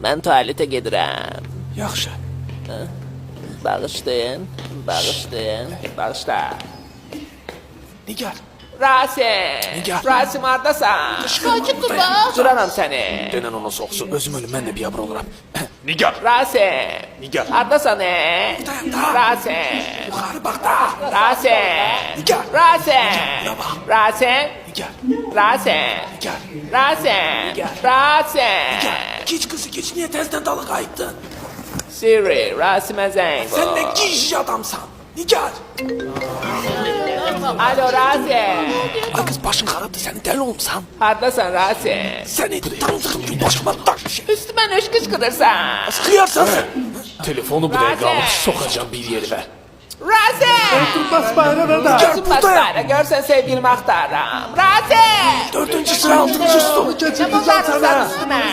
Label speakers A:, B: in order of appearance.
A: Mən tualetə gedirəm.
B: Yaxşı.
A: Bağışlayın, bağışlayın, bağışla.
B: Nigar.
A: Rasim!
B: Nigar.
A: Rasim hardasan?
C: Kaçıp dur bak.
A: Duraram səni.
B: Denen ona soxsun. Özüm ölüm, mən də bir abra oluram. Nigar.
A: Rasim!
B: Nigar.
A: Hardasan
B: Buradayım da.
A: Rasim!
B: Yuxarı bax da.
A: Rasim!
B: Nigar.
A: Rasim!
B: Bura bax.
A: Rasim!
B: Nigar.
A: Rasim!
B: Nigar.
A: Rasim!
B: Nigar.
A: Rasim!
B: Geç kızı geç. Niye tezden dalı kayıttın?
A: Siri, Rasim'e zəng
B: Sen
A: vur.
B: ne giyici adamsan. Nigar.
A: Alo Rasim!
B: Ay kız başın karadı. Sen deli olmuşsan.
A: Hardasan Rasim?
B: Seni tanıdığım gün başıma taş bir şey.
A: Üstümə nöş qışqırırsan.
B: Sıkıyarsan sen. Telefonu buraya
A: Rasim.
B: alıp sokacağım bir yerime.
A: Rasim!
D: Basbayana da.
B: Nigar
A: Rasim
B: buradayım.
A: Basbayla, görsən sevgilimi axtarıram. Rasim!
B: 4. sıra 6. stol.
D: Geçireceğim
A: Bunlar
D: sana.
A: sana üstüme.